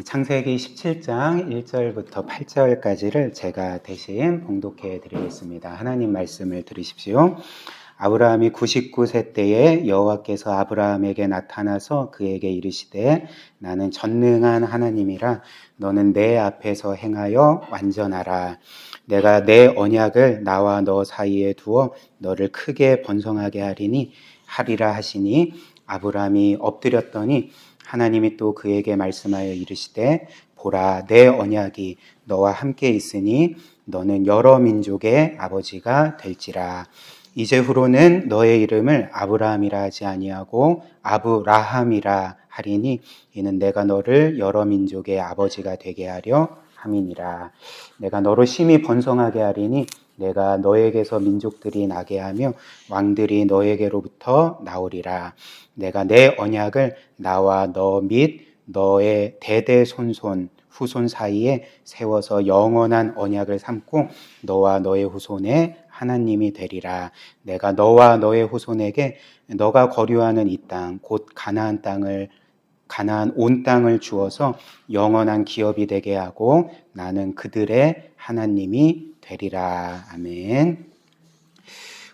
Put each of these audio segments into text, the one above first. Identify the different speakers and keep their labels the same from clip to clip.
Speaker 1: 창세기 17장 1절부터 8절까지를 제가 대신 봉독해 드리겠습니다. 하나님 말씀을 들으십시오. 아브라함이 99세 때에 여호와께서 아브라함에게 나타나서 그에게 이르시되 나는 전능한 하나님이라 너는 내 앞에서 행하여 완전하라. 내가 내 언약을 나와 너 사이에 두어 너를 크게 번성하게 하리라 하시니 아브라함이 엎드렸더니 하나님이 또 그에게 말씀하여 이르시되 보라 내 언약이 너와 함께 있으니 너는 여러 민족의 아버지가 될지라. 이제후로는 너의 이름을 아브라함이라 하지 아니하고 아브라함이라 하리니 이는 내가 너를 여러 민족의 아버지가 되게 하려 함이니라. 내가 너로 심히 번성하게 하리니 내가 너에게서 민족들이 나게 하며 왕들이 너에게로부터 나오리라. 내가 내 언약을 나와 너 및 너의 대대손손 후손 사이에 세워서 영원한 언약을 삼고 너와 너의 후손의 하나님이 되리라. 내가 너와 너의 후손에게 너가 거류하는 이 땅 곧 가나안 온 땅을 주어서 영원한 기업이 되게 하고 나는 그들의 하나님이 되리라. 아멘.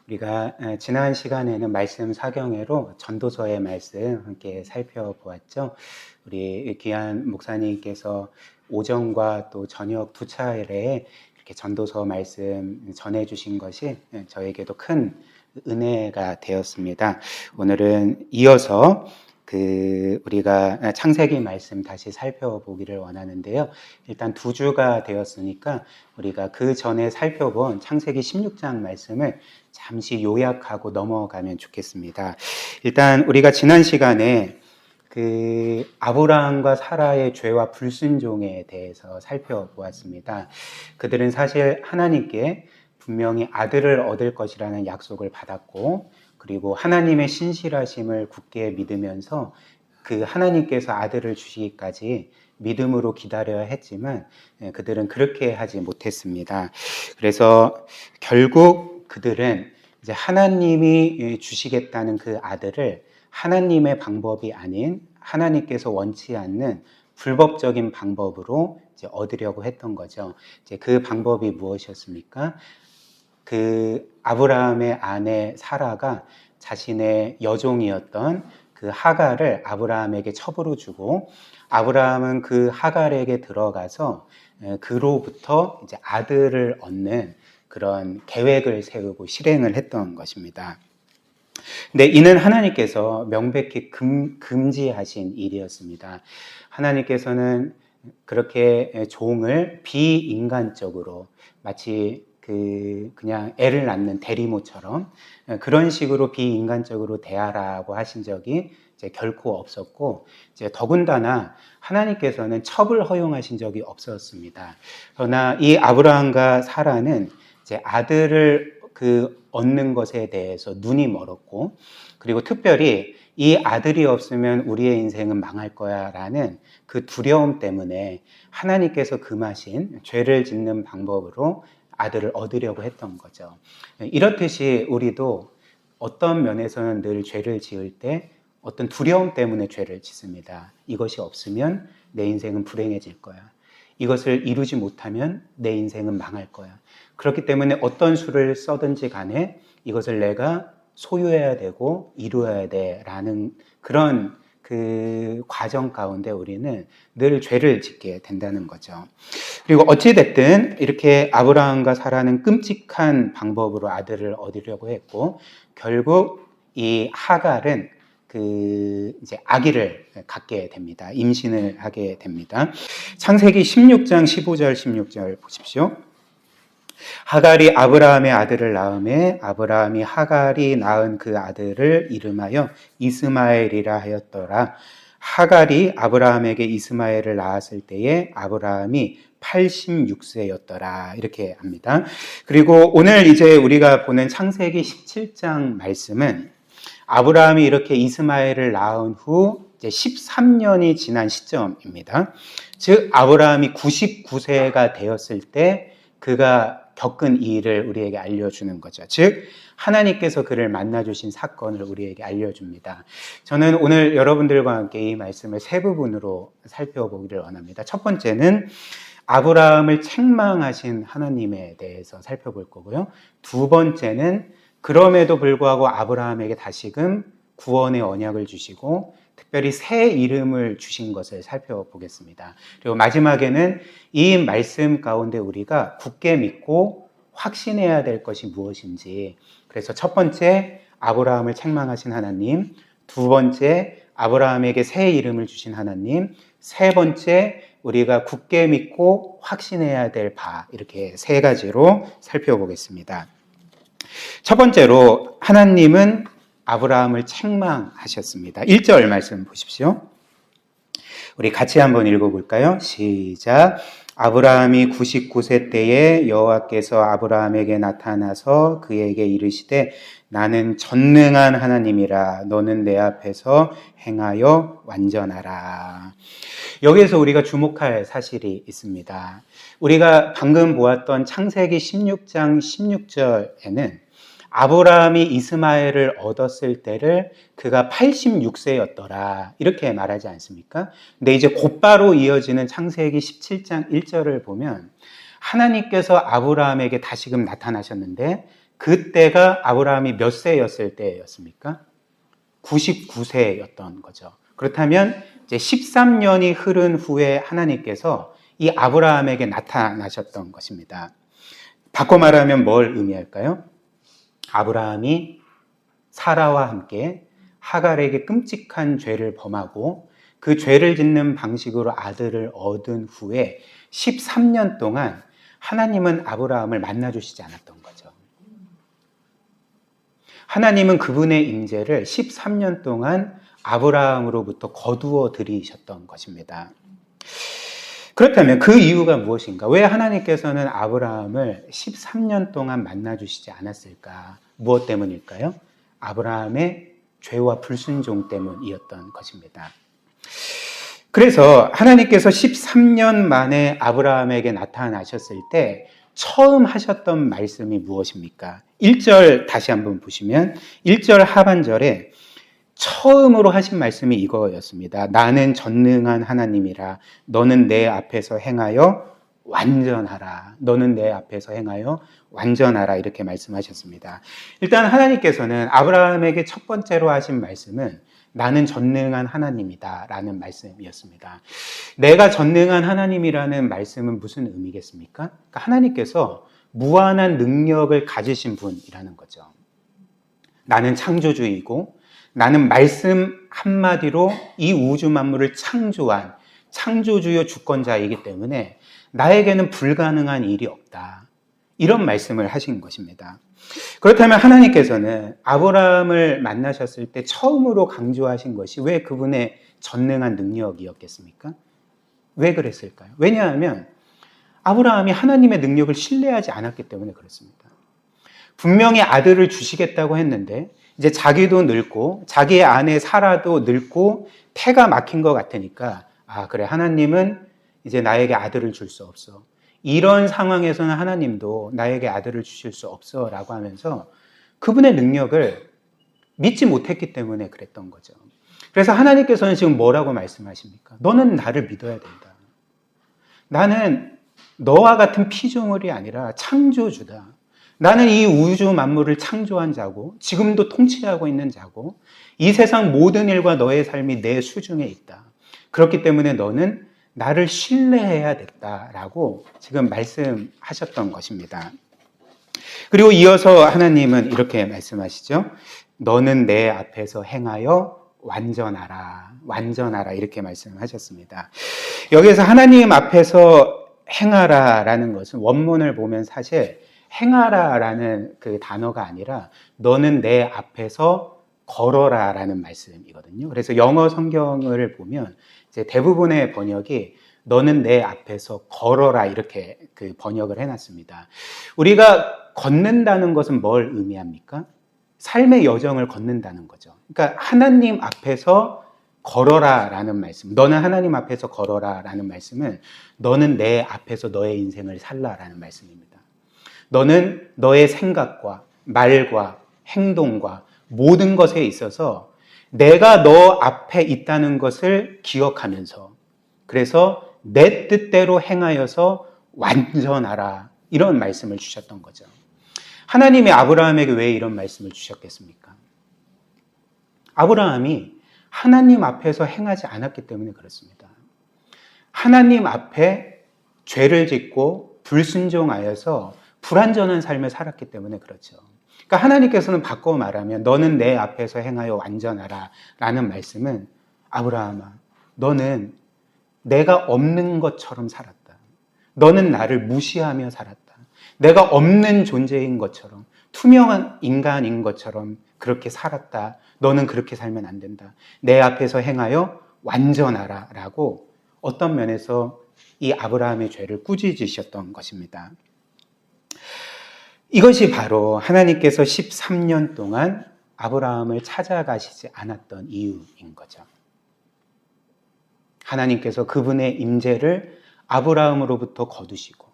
Speaker 1: 우리가 지난 시간에는 말씀 사경회로 전도서의 말씀 함께 살펴보았죠. 우리 귀한 목사님께서 오전과 또 저녁 두 차례에 이렇게 전도서 말씀 전해주신 것이 저에게도 큰 은혜가 되었습니다. 오늘은 이어서 우리가 창세기 말씀 다시 살펴보기를 원하는데요. 일단 두 주가 되었으니까 우리가 그 전에 살펴본 창세기 16장 말씀을 잠시 요약하고 넘어가면 좋겠습니다. 일단 우리가 지난 시간에 아브라함과 사라의 죄와 불순종에 대해서 살펴보았습니다. 그들은 사실 하나님께 분명히 아들을 얻을 것이라는 약속을 받았고 그리고 하나님의 신실하심을 굳게 믿으면서 그 하나님께서 아들을 주시기까지 믿음으로 기다려야 했지만 그들은 그렇게 하지 못했습니다. 그래서 결국 그들은 이제 하나님이 주시겠다는 그 아들을 하나님의 방법이 아닌 하나님께서 원치 않는 불법적인 방법으로 이제 얻으려고 했던 거죠. 이제 그 방법이 무엇이었습니까? 아브라함의 아내 사라가 자신의 여종이었던 그 하갈을 아브라함에게 첩으로 주고 아브라함은 그 하갈에게 들어가서 그로부터 이제 아들을 얻는 그런 계획을 세우고 실행을 했던 것입니다. 근데 이는 하나님께서 명백히 금지하신 일이었습니다. 하나님께서는 그렇게 종을 비인간적으로 마치 그냥 애를 낳는 대리모처럼 그런 식으로 비인간적으로 대하라고 하신 적이 이제 결코 없었고 이제 더군다나 하나님께서는 첩을 허용하신 적이 없었습니다. 그러나 이 아브라함과 사라는 이제 아들을 얻는 것에 대해서 눈이 멀었고 그리고 특별히 이 아들이 없으면 우리의 인생은 망할 거야 라는 그 두려움 때문에 하나님께서 금하신 죄를 짓는 방법으로 아들을 얻으려고 했던 거죠. 이렇듯이 우리도 어떤 면에서는 늘 죄를 지을 때 어떤 두려움 때문에 죄를 짓습니다. 이것이 없으면 내 인생은 불행해질 거야. 이것을 이루지 못하면 내 인생은 망할 거야. 그렇기 때문에 어떤 수를 써든지 간에 이것을 내가 소유해야 되고 이루어야 돼라는 그런 그 과정 가운데 우리는 늘 죄를 짓게 된다는 거죠. 그리고 어찌됐든 이렇게 아브라함과 사라는 끔찍한 방법으로 아들을 얻으려고 했고 결국 이 하갈은 이제 아기를 갖게 됩니다. 임신을 하게 됩니다. 창세기 16장 15절 16절 보십시오. 하갈이 아브라함의 아들을 낳음에 아브라함이 하갈이 낳은 그 아들을 이름하여 이스마엘이라 하였더라. 하갈이 아브라함에게 이스마엘을 낳았을 때에 아브라함이 86세였더라. 이렇게 합니다. 그리고 오늘 이제 우리가 보는 창세기 17장 말씀은 아브라함이 이렇게 이스마엘을 낳은 후 이제 13년이 지난 시점입니다. 즉 아브라함이 99세가 되었을 때 그가 겪은 일을 우리에게 알려주는 거죠. 즉 하나님께서 그를 만나주신 사건을 우리에게 알려줍니다. 저는 오늘 여러분들과 함께 이 말씀을 세 부분으로 살펴보기를 원합니다. 첫 번째는 아브라함을 책망하신 하나님에 대해서 살펴볼 거고요. 두 번째는 그럼에도 불구하고 아브라함에게 다시금 구원의 언약을 주시고 특별히 새 이름을 주신 것을 살펴보겠습니다. 그리고 마지막에는 이 말씀 가운데 우리가 굳게 믿고 확신해야 될 것이 무엇인지, 그래서 첫 번째 아브라함을 책망하신 하나님, 두 번째 아브라함에게 새 이름을 주신 하나님, 세 번째 우리가 굳게 믿고 확신해야 될 바, 이렇게 세 가지로 살펴보겠습니다. 첫 번째로 하나님은 아브라함을 책망하셨습니다. 1절 말씀 보십시오. 우리 같이 한번 읽어볼까요? 시작. 아브라함이 99세 때에 여호와께서 아브라함에게 나타나서 그에게 이르시되 나는 전능한 하나님이라 너는 내 앞에서 행하여 완전하라. 여기에서 우리가 주목할 사실이 있습니다. 우리가 방금 보았던 창세기 16장 16절에는 아브라함이 이스마엘을 얻었을 때를 그가 86세였더라 이렇게 말하지 않습니까? 근데 이제 곧바로 이어지는 창세기 17장 1절을 보면 하나님께서 아브라함에게 다시금 나타나셨는데 그때가 아브라함이 몇 세였을 때였습니까? 99세였던 거죠. 그렇다면 이제 13년이 흐른 후에 하나님께서 이 아브라함에게 나타나셨던 것입니다. 바꿔 말하면 뭘 의미할까요? 아브라함이 사라와 함께 하갈에게 끔찍한 죄를 범하고 그 죄를 짓는 방식으로 아들을 얻은 후에 13년 동안 하나님은 아브라함을 만나주시지 않았던 거죠. 하나님은 그분의 임재를 13년 동안 아브라함으로부터 거두어 들이셨던 것입니다. 그렇다면 그 이유가 무엇인가? 왜 하나님께서는 아브라함을 13년 동안 만나주시지 않았을까? 무엇 때문일까요? 아브라함의 죄와 불순종 때문이었던 것입니다. 그래서 하나님께서 13년 만에 아브라함에게 나타나셨을 때 처음 하셨던 말씀이 무엇입니까? 1절 다시 한번 보시면 1절 하반절에 처음으로 하신 말씀이 이거였습니다. 나는 전능한 하나님이라 너는 내 앞에서 행하여 완전하라. 너는 내 앞에서 행하여 완전하라. 이렇게 말씀하셨습니다. 일단 하나님께서는 아브라함에게 첫 번째로 하신 말씀은 나는 전능한 하나님이다 라는 말씀이었습니다. 내가 전능한 하나님이라는 말씀은 무슨 의미겠습니까? 그러니까 하나님께서 무한한 능력을 가지신 분이라는 거죠. 나는 창조주이고 나는 말씀 한마디로 이 우주 만물을 창조한 창조주요 주권자이기 때문에 나에게는 불가능한 일이 없다. 이런 말씀을 하신 것입니다. 그렇다면 하나님께서는 아브라함을 만나셨을 때 처음으로 강조하신 것이 왜 그분의 전능한 능력이었겠습니까? 왜 그랬을까요? 왜냐하면 아브라함이 하나님의 능력을 신뢰하지 않았기 때문에 그렇습니다. 분명히 아들을 주시겠다고 했는데 이제 자기도 늙고 자기의 아내 사라도 늙고 태가 막힌 것 같으니까 그래 하나님은 이제 나에게 아들을 줄 수 없어. 이런 상황에서는 하나님도 나에게 아들을 주실 수 없어 라고 하면서 그분의 능력을 믿지 못했기 때문에 그랬던 거죠. 그래서 하나님께서는 지금 뭐라고 말씀하십니까? 너는 나를 믿어야 된다. 나는 너와 같은 피조물이 아니라 창조주다. 나는 이 우주 만물을 창조한 자고 지금도 통치하고 있는 자고 이 세상 모든 일과 너의 삶이 내 수중에 있다. 그렇기 때문에 너는 나를 신뢰해야 됐다라고 지금 말씀하셨던 것입니다. 그리고 이어서 하나님은 이렇게 말씀하시죠. 너는 내 앞에서 행하여 완전하라. 완전하라 이렇게 말씀하셨습니다. 여기에서 하나님 앞에서 행하라라는 것은 원문을 보면 사실 행하라라는 그 단어가 아니라 너는 내 앞에서 걸어라라는 말씀이거든요. 그래서 영어 성경을 보면 이제 대부분의 번역이 너는 내 앞에서 걸어라 이렇게 그 번역을 해놨습니다. 우리가 걷는다는 것은 뭘 의미합니까? 삶의 여정을 걷는다는 거죠. 그러니까 하나님 앞에서 걸어라라는 말씀, 너는 하나님 앞에서 걸어라라는 말씀은 너는 내 앞에서 너의 인생을 살라라는 말씀입니다. 너는 너의 생각과 말과 행동과 모든 것에 있어서 내가 너 앞에 있다는 것을 기억하면서 그래서 내 뜻대로 행하여서 완전하라. 이런 말씀을 주셨던 거죠. 하나님이 아브라함에게 왜 이런 말씀을 주셨겠습니까? 아브라함이 하나님 앞에서 행하지 않았기 때문에 그렇습니다. 하나님 앞에 죄를 짓고 불순종하여서 불완전한 삶을 살았기 때문에 그렇죠. 그러니까 하나님께서는 바꿔 말하면 너는 내 앞에서 행하여 완전하라 라는 말씀은 아브라함아, 너는 내가 없는 것처럼 살았다. 너는 나를 무시하며 살았다. 내가 없는 존재인 것처럼 투명한 인간인 것처럼 그렇게 살았다. 너는 그렇게 살면 안 된다. 내 앞에서 행하여 완전하라 라고 어떤 면에서 이 아브라함의 죄를 꾸짖으셨던 것입니다. 이것이 바로 하나님께서 13년 동안 아브라함을 찾아가시지 않았던 이유인 거죠. 하나님께서 그분의 임재를 아브라함으로부터 거두시고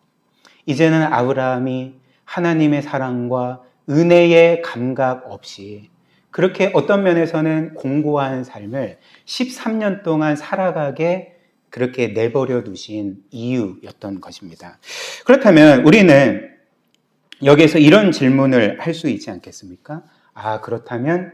Speaker 1: 이제는 아브라함이 하나님의 사랑과 은혜의 감각 없이 그렇게 어떤 면에서는 공고한 삶을 13년 동안 살아가게 그렇게 내버려 두신 이유였던 것입니다. 그렇다면 우리는 여기에서 이런 질문을 할 수 있지 않겠습니까? 그렇다면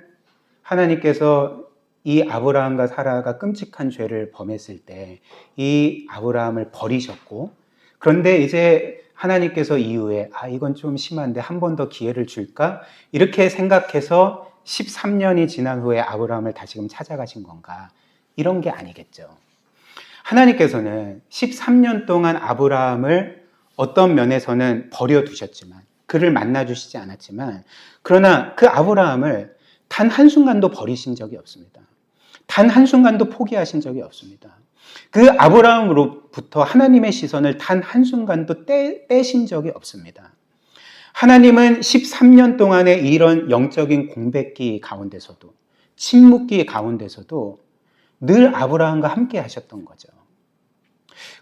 Speaker 1: 하나님께서 이 아브라함과 사라가 끔찍한 죄를 범했을 때 이 아브라함을 버리셨고 그런데 이제 하나님께서 이후에 이건 좀 심한데 한 번 더 기회를 줄까? 이렇게 생각해서 13년이 지난 후에 아브라함을 다시금 찾아가신 건가? 이런 게 아니겠죠. 하나님께서는 13년 동안 아브라함을 어떤 면에서는 버려두셨지만 그를 만나주시지 않았지만 그러나 그 아브라함을 단 한순간도 버리신 적이 없습니다. 단 한순간도 포기하신 적이 없습니다. 그 아브라함으로부터 하나님의 시선을 단 한순간도 떼신 적이 없습니다. 하나님은 13년 동안의 이런 영적인 공백기 가운데서도 침묵기 가운데서도 늘 아브라함과 함께 하셨던 거죠.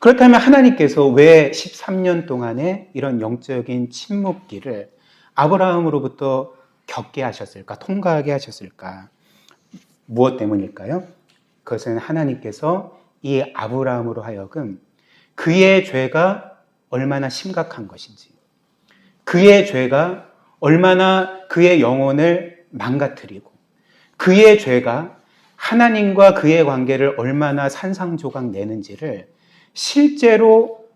Speaker 1: 그렇다면 하나님께서 왜 13년 동안의 이런 영적인 침묵기를 아브라함으로부터 겪게 하셨을까? 통과하게 하셨을까? 무엇 때문일까요? 그것은 하나님께서 이 아브라함으로 하여금 그의 죄가 얼마나 심각한 것인지, 그의 죄가 얼마나 그의 영혼을 망가뜨리고, 그의 죄가 하나님과 그의 관계를 얼마나 산상조각 내는지를 실제로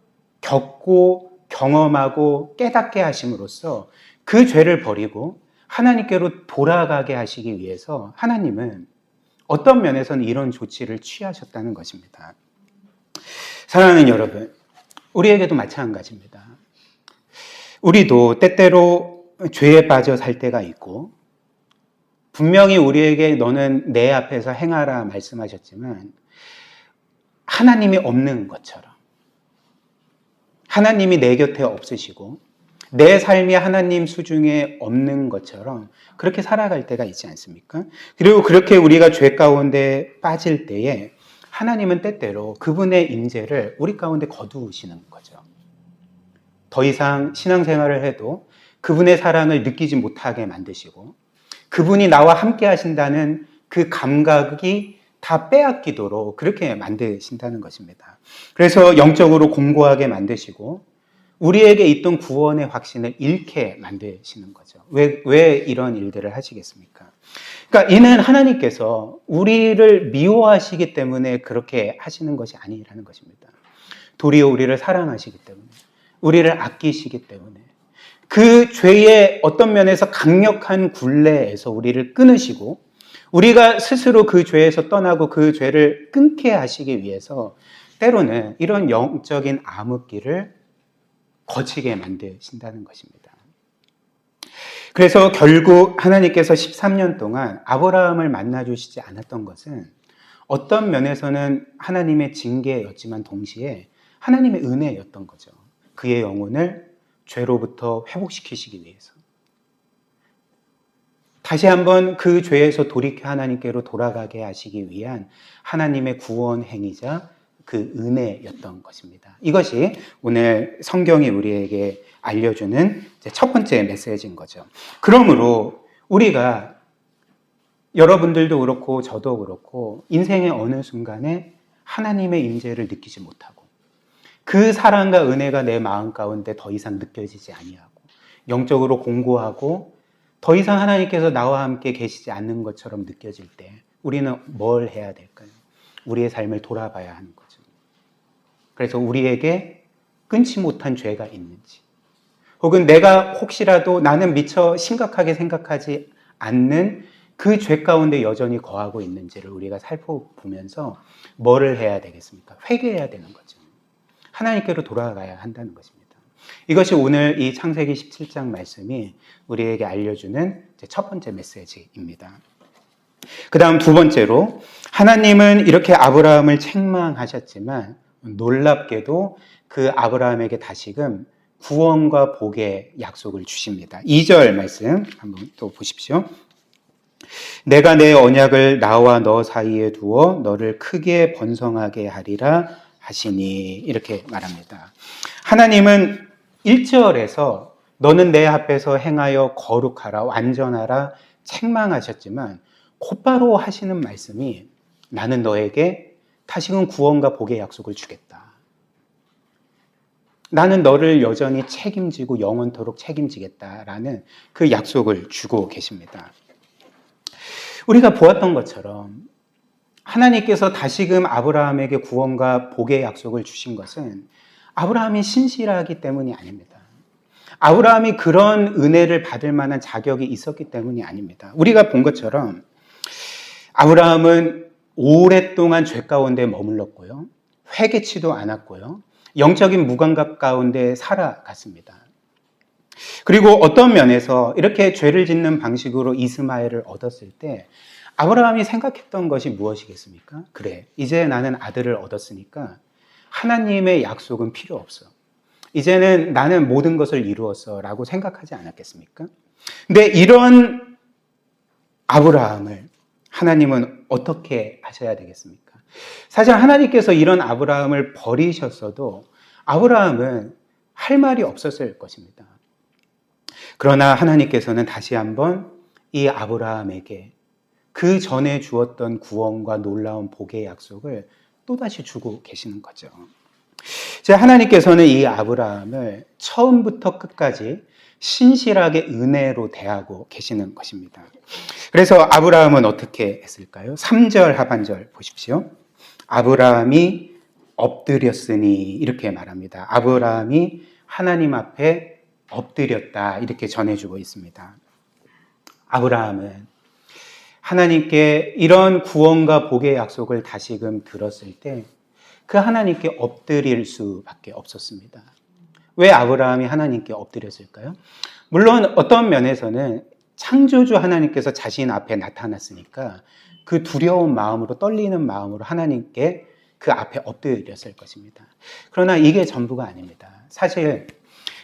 Speaker 1: 겪고 경험하고 깨닫게 하심으로써 그 죄를 버리고 하나님께로 돌아가게 하시기 위해서 하나님은 어떤 면에서는 이런 조치를 취하셨다는 것입니다. 사랑하는 여러분, 우리에게도 마찬가지입니다. 우리도 때때로 죄에 빠져 살 때가 있고 분명히 우리에게 너는 내 앞에서 행하라 말씀하셨지만 하나님이 없는 것처럼 하나님이 내 곁에 없으시고 내 삶이 하나님 수중에 없는 것처럼 그렇게 살아갈 때가 있지 않습니까? 그리고 그렇게 우리가 죄 가운데 빠질 때에 하나님은 때때로 그분의 임재를 우리 가운데 거두시는 거죠. 더 이상 신앙생활을 해도 그분의 사랑을 느끼지 못하게 만드시고 그분이 나와 함께 하신다는 그 감각이 다 빼앗기도록 그렇게 만드신다는 것입니다. 그래서 영적으로 공고하게 만드시고 우리에게 있던 구원의 확신을 잃게 만드시는 거죠. 왜 이런 일들을 하시겠습니까? 그러니까 이는 하나님께서 우리를 미워하시기 때문에 그렇게 하시는 것이 아니라는 것입니다. 도리어 우리를 사랑하시기 때문에, 우리를 아끼시기 때문에 그 죄의 어떤 면에서 강력한 굴레에서 우리를 끊으시고 우리가 스스로 그 죄에서 떠나고 그 죄를 끊게 하시기 위해서 때로는 이런 영적인 암흑기를 거치게 만드신다는 것입니다. 그래서 결국 하나님께서 13년 동안 아브라함을 만나주시지 않았던 것은 어떤 면에서는 하나님의 징계였지만 동시에 하나님의 은혜였던 거죠. 그의 영혼을 죄로부터 회복시키시기 위해서. 다시 한번 그 죄에서 돌이켜 하나님께로 돌아가게 하시기 위한 하나님의 구원 행위자 그 은혜였던 것입니다. 이것이 오늘 성경이 우리에게 알려주는 첫 번째 메시지인 거죠. 그러므로 우리가 여러분들도 그렇고 저도 그렇고 인생의 어느 순간에 하나님의 임재를 느끼지 못하고 그 사랑과 은혜가 내 마음 가운데 더 이상 느껴지지 아니하고 영적으로 공고하고 더 이상 하나님께서 나와 함께 계시지 않는 것처럼 느껴질 때 우리는 뭘 해야 될까요? 우리의 삶을 돌아봐야 하는 거죠. 그래서 우리에게 끊지 못한 죄가 있는지 혹은 내가 혹시라도 나는 미처 심각하게 생각하지 않는 그 죄 가운데 여전히 거하고 있는지를 우리가 살펴보면서 뭐를 해야 되겠습니까? 회개해야 되는 거죠. 하나님께로 돌아가야 한다는 것입니다. 이것이 오늘 이 창세기 17장 말씀이 우리에게 알려주는 첫 번째 메시지입니다. 그 다음 두 번째로 하나님은 이렇게 아브라함을 책망하셨지만 놀랍게도 그 아브라함에게 다시금 구원과 복의 약속을 주십니다. 2절 말씀 한번 또 보십시오. 내가 내 언약을 나와 너 사이에 두어 너를 크게 번성하게 하리라 하시니 이렇게 말합니다. 하나님은 1절에서 너는 내 앞에서 행하여 거룩하라 완전하라 책망하셨지만 곧바로 하시는 말씀이 나는 너에게 다시금 구원과 복의 약속을 주겠다. 나는 너를 여전히 책임지고 영원토록 책임지겠다라는 그 약속을 주고 계십니다. 우리가 보았던 것처럼 하나님께서 다시금 아브라함에게 구원과 복의 약속을 주신 것은 아브라함이 신실하기 때문이 아닙니다. 아브라함이 그런 은혜를 받을 만한 자격이 있었기 때문이 아닙니다. 우리가 본 것처럼 아브라함은 오랫동안 죄 가운데 머물렀고요. 회개치도 않았고요. 영적인 무감각 가운데 살아갔습니다. 그리고 어떤 면에서 이렇게 죄를 짓는 방식으로 이스마엘을 얻었을 때 아브라함이 생각했던 것이 무엇이겠습니까? 그래, 이제 나는 아들을 얻었으니까 하나님의 약속은 필요 없어. 이제는 나는 모든 것을 이루었어 라고 생각하지 않았겠습니까? 근데 이런 아브라함을 하나님은 어떻게 하셔야 되겠습니까? 사실 하나님께서 이런 아브라함을 버리셨어도 아브라함은 할 말이 없었을 것입니다. 그러나 하나님께서는 다시 한번 이 아브라함에게 그 전에 주었던 구원과 놀라운 복의 약속을 또다시 주고 계시는 거죠. 하나님께서는 이 아브라함을 처음부터 끝까지 신실하게 은혜로 대하고 계시는 것입니다. 그래서 아브라함은 어떻게 했을까요? 3절 하반절 보십시오. 아브라함이 엎드렸으니 이렇게 말합니다. 아브라함이 하나님 앞에 엎드렸다 이렇게 전해주고 있습니다. 아브라함은 하나님께 이런 구원과 복의 약속을 다시금 들었을 때 그 하나님께 엎드릴 수밖에 없었습니다. 왜 아브라함이 하나님께 엎드렸을까요? 물론 어떤 면에서는 창조주 하나님께서 자신 앞에 나타났으니까 그 두려운 마음으로 떨리는 마음으로 하나님께 그 앞에 엎드렸을 것입니다. 그러나 이게 전부가 아닙니다. 사실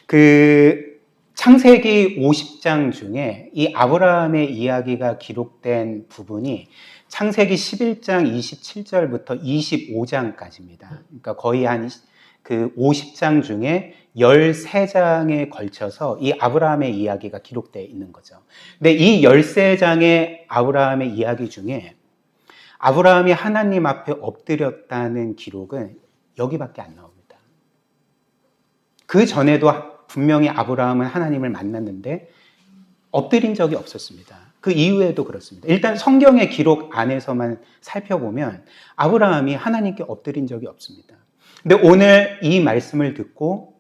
Speaker 1: 그 창세기 50장 중에 이 아브라함의 이야기가 기록된 부분이 창세기 11장 27절부터 25장까지입니다. 그러니까 거의 한 그 50장 중에 13장에 걸쳐서 이 아브라함의 이야기가 기록되어 있는 거죠. 근데 이 13장의 아브라함의 이야기 중에 아브라함이 하나님 앞에 엎드렸다는 기록은 여기밖에 안 나옵니다. 그 전에도 분명히 아브라함은 하나님을 만났는데 엎드린 적이 없었습니다. 그 이후에도 그렇습니다. 일단 성경의 기록 안에서만 살펴보면 아브라함이 하나님께 엎드린 적이 없습니다. 근데 오늘 이 말씀을 듣고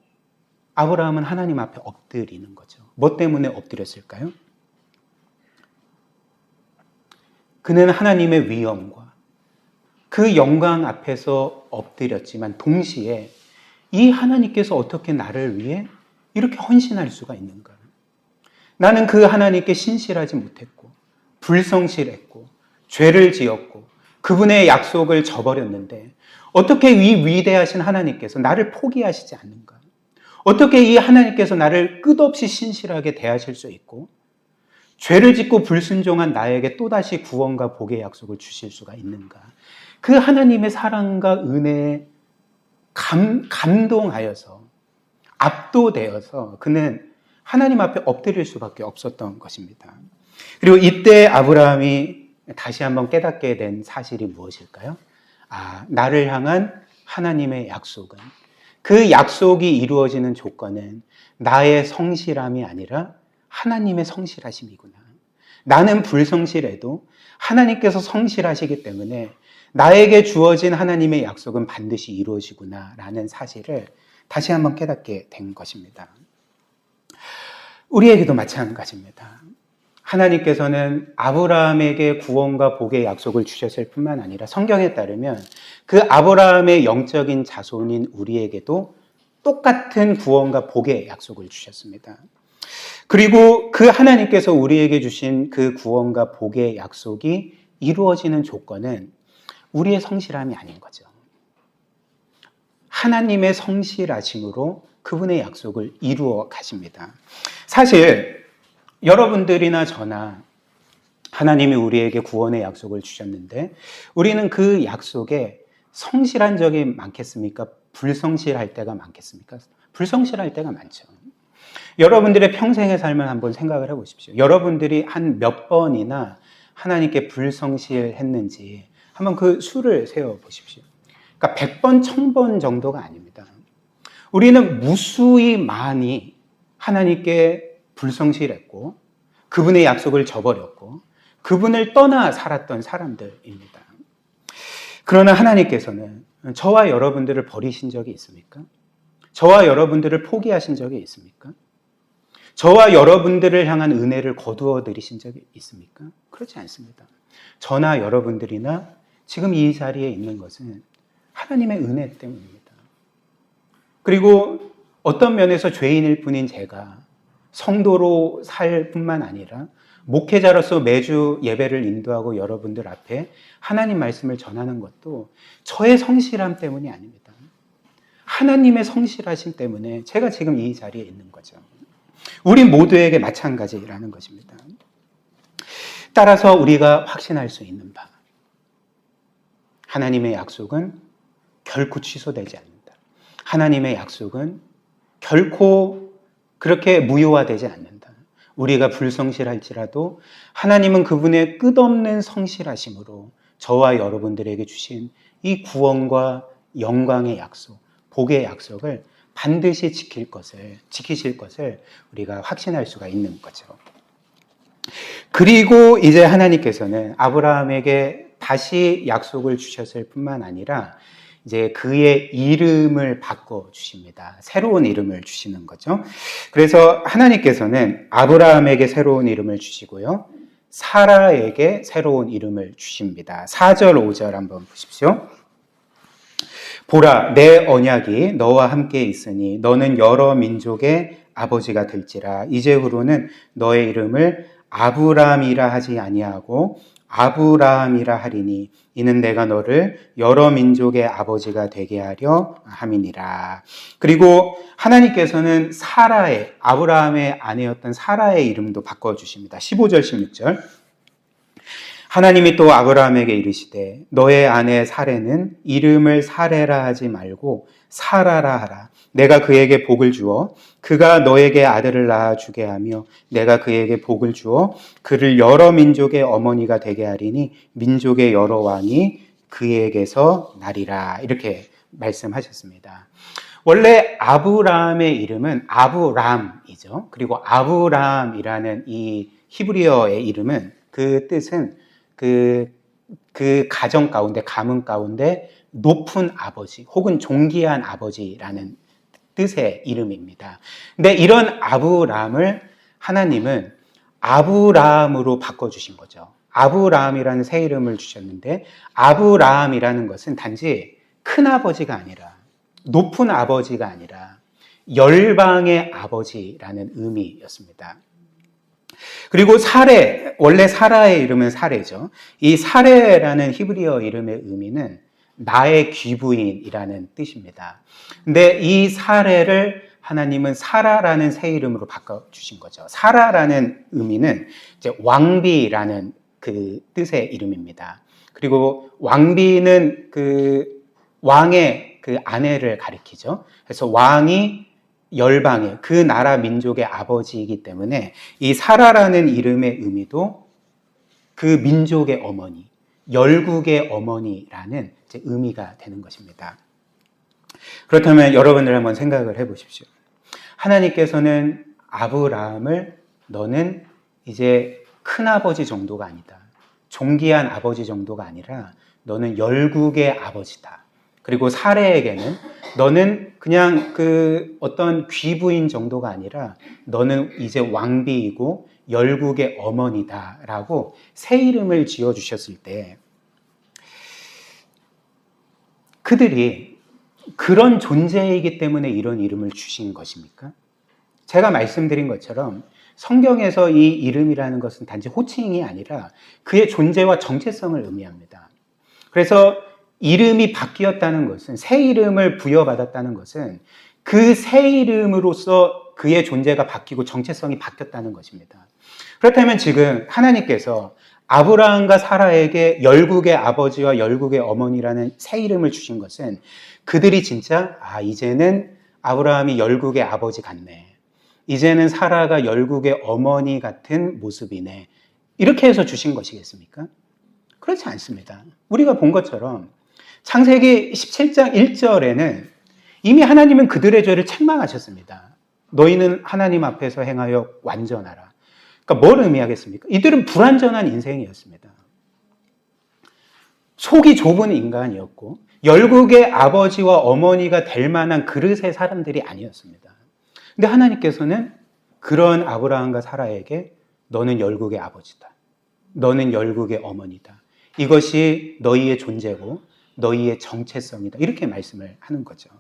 Speaker 1: 아브라함은 하나님 앞에 엎드리는 거죠. 뭐 때문에 엎드렸을까요? 그는 하나님의 위엄과 그 영광 앞에서 엎드렸지만 동시에 이 하나님께서 어떻게 나를 위해 이렇게 헌신할 수가 있는가? 나는 그 하나님께 신실하지 못했고 불성실했고 죄를 지었고 그분의 약속을 저버렸는데 어떻게 이 위대하신 하나님께서 나를 포기하시지 않는가? 어떻게 이 하나님께서 나를 끝없이 신실하게 대하실 수 있고 죄를 짓고 불순종한 나에게 또다시 구원과 복의 약속을 주실 수가 있는가? 그 하나님의 사랑과 은혜에 감동하여서 압도되어서 그는 하나님 앞에 엎드릴 수밖에 없었던 것입니다. 그리고 이때 아브라함이 다시 한번 깨닫게 된 사실이 무엇일까요? 나를 향한 하나님의 약속은, 그 약속이 이루어지는 조건은 나의 성실함이 아니라 하나님의 성실하심이구나. 나는 불성실해도 하나님께서 성실하시기 때문에 나에게 주어진 하나님의 약속은 반드시 이루어지구나 라는 사실을 다시 한번 깨닫게 된 것입니다. 우리에게도 마찬가지입니다. 하나님께서는 아브라함에게 구원과 복의 약속을 주셨을 뿐만 아니라 성경에 따르면 그 아브라함의 영적인 자손인 우리에게도 똑같은 구원과 복의 약속을 주셨습니다. 그리고 그 하나님께서 우리에게 주신 그 구원과 복의 약속이 이루어지는 조건은 우리의 성실함이 아닌 거죠. 하나님의 성실하심으로 그분의 약속을 이루어 가십니다. 사실 여러분들이나 저나 하나님이 우리에게 구원의 약속을 주셨는데 우리는 그 약속에 성실한 적이 많겠습니까? 불성실할 때가 많겠습니까? 불성실할 때가 많죠. 여러분들의 평생의 삶을 한번 생각을 해보십시오. 여러분들이 한 몇 번이나 하나님께 불성실했는지 한번 그 수를 세어보십시오. 그러니까 100번, 1000번 정도가 아닙니다. 우리는 무수히 많이 하나님께 불성실했고 그분의 약속을 저버렸고 그분을 떠나 살았던 사람들입니다. 그러나 하나님께서는 저와 여러분들을 버리신 적이 있습니까? 저와 여러분들을 포기하신 적이 있습니까? 저와 여러분들을 향한 은혜를 거두어 드리신 적이 있습니까? 그렇지 않습니다. 저나 여러분들이나 지금 이 자리에 있는 것은 하나님의 은혜 때문입니다. 그리고 어떤 면에서 죄인일 뿐인 제가 성도로 살 뿐만 아니라 목회자로서 매주 예배를 인도하고 여러분들 앞에 하나님 말씀을 전하는 것도 저의 성실함 때문이 아닙니다. 하나님의 성실하심 때문에 제가 지금 이 자리에 있는 거죠. 우리 모두에게 마찬가지라는 것입니다. 따라서 우리가 확신할 수 있는 바, 하나님의 약속은 결코 취소되지 않는다. 하나님의 약속은 결코 그렇게 무효화되지 않는다. 우리가 불성실할지라도 하나님은 그분의 끝없는 성실하심으로 저와 여러분들에게 주신 이 구원과 영광의 약속, 복의 약속을 반드시 지키실 것을 우리가 확신할 수가 있는 거죠. 그리고 이제 하나님께서는 아브라함에게 다시 약속을 주셨을 뿐만 아니라 이제 그의 이름을 바꿔 주십니다. 새로운 이름을 주시는 거죠. 그래서 하나님께서는 아브라함에게 새로운 이름을 주시고요. 사라에게 새로운 이름을 주십니다. 4절, 5절 한번 보십시오. 보라, 내 언약이 너와 함께 있으니 너는 여러 민족의 아버지가 될지라. 이제후로는 너의 이름을 아브람이라 하지 아니하고 아브라함이라 하리니 이는 내가 너를 여러 민족의 아버지가 되게 하려 함이니라. 그리고 하나님께서는 사라의, 아브라함의 아내였던 사라의 이름도 바꿔주십니다. 15절, 16절. 하나님이 또 아브라함에게 이르시되 너의 아내 사레는 이름을 사레라 하지 말고 사라라 하라. 내가 그에게 복을 주어 그가 너에게 아들을 낳아 주게 하며 내가 그에게 복을 주어 그를 여러 민족의 어머니가 되게 하리니 민족의 여러 왕이 그에게서 나리라. 이렇게 말씀하셨습니다. 원래 아브라함의 이름은 아브람이죠. 그리고 아브람이라는 이 히브리어의 이름은 그 뜻은 그 가정 가운데, 가문 가운데 높은 아버지 혹은 존귀한 아버지라는 뜻의 이름입니다. 근데 이런 아브람을 하나님은 아브람으로 바꿔주신 거죠. 아브람이라는 새 이름을 주셨는데 아브람이라는 것은 단지 큰 아버지가 아니라 높은 아버지가 아니라 열방의 아버지라는 의미였습니다. 그리고 사레, 원래 사라의 이름은 사레죠. 이 사레라는 히브리어 이름의 의미는 나의 귀부인이라는 뜻입니다. 근데 이 사레를 하나님은 사라라는 새 이름으로 바꿔주신 거죠. 사라라는 의미는 이제 왕비라는 그 뜻의 이름입니다. 그리고 왕비는 그 왕의 그 아내를 가리키죠. 그래서 왕이 열방의 그 나라 민족의 아버지이기 때문에 이 사라라는 이름의 의미도 그 민족의 어머니, 열국의 어머니라는 이제 의미가 되는 것입니다. 그렇다면 여러분들 한번 생각을 해보십시오. 하나님께서는 아브라함을 너는 이제 큰아버지 정도가 아니다. 존귀한 아버지 정도가 아니라 너는 열국의 아버지다. 그리고 사레에게는 너는 그냥 그 어떤 귀부인 정도가 아니라 너는 이제 왕비이고 열국의 어머니다라고 새 이름을 지어주셨을 때 그들이 그런 존재이기 때문에 이런 이름을 주신 것입니까? 제가 말씀드린 것처럼 성경에서 이 이름이라는 것은 단지 호칭이 아니라 그의 존재와 정체성을 의미합니다. 그래서 이름이 바뀌었다는 것은, 새 이름을 부여받았다는 것은 그 새 이름으로서 그의 존재가 바뀌고 정체성이 바뀌었다는 것입니다. 그렇다면 지금 하나님께서 아브라함과 사라에게 열국의 아버지와 열국의 어머니라는 새 이름을 주신 것은 그들이 진짜 이제는 아브라함이 열국의 아버지 같네. 이제는 사라가 열국의 어머니 같은 모습이네. 이렇게 해서 주신 것이겠습니까? 그렇지 않습니다. 우리가 본 것처럼 창세기 17장 1절에는 이미 하나님은 그들의 죄를 책망하셨습니다. 너희는 하나님 앞에서 행하여 완전하라. 그러니까 뭘 의미하겠습니까? 이들은 불완전한 인생이었습니다. 속이 좁은 인간이었고 열국의 아버지와 어머니가 될 만한 그릇의 사람들이 아니었습니다. 근데 하나님께서는 그런 아브라함과 사라에게 너는 열국의 아버지다. 너는 열국의 어머니다. 이것이 너희의 존재고 너희의 정체성이다. 이렇게 말씀을 하는 거죠.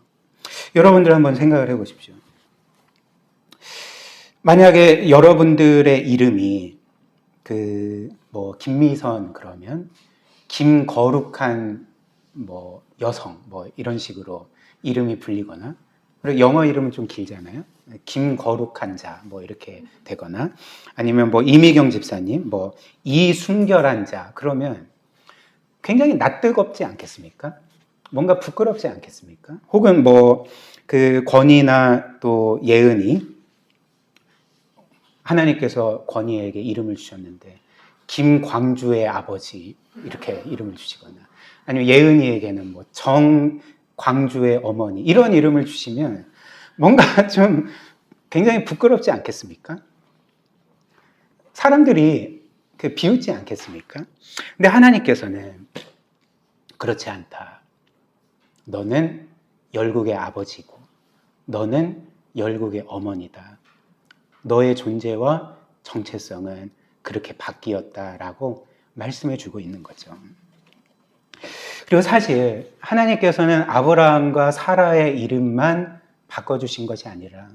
Speaker 1: 여러분들 한번 생각을 해보십시오. 만약에 여러분들의 이름이 김미선 그러면 김거룩한 여성 이런 식으로 이름이 불리거나, 그리고 영어 이름은 좀 길잖아요. 김거룩한 자 이렇게 되거나, 아니면 이미경 집사님 이순결한 자 그러면 굉장히 낯뜨겁지 않겠습니까? 뭔가 부끄럽지 않겠습니까? 혹은 그 권희나 또 예은이, 하나님께서 권희에게 이름을 주셨는데 김광주의 아버지 이렇게 이름을 주시거나, 아니면 예은이에게는 정광주의 어머니 이런 이름을 주시면 뭔가 좀 굉장히 부끄럽지 않겠습니까? 사람들이 비웃지 않겠습니까? 근데 하나님께서는 그렇지 않다. 너는 열국의 아버지고 너는 열국의 어머니다. 너의 존재와 정체성은 그렇게 바뀌었다라고 말씀해 주고 있는 거죠. 그리고 사실 하나님께서는 아브라함과 사라의 이름만 바꿔주신 것이 아니라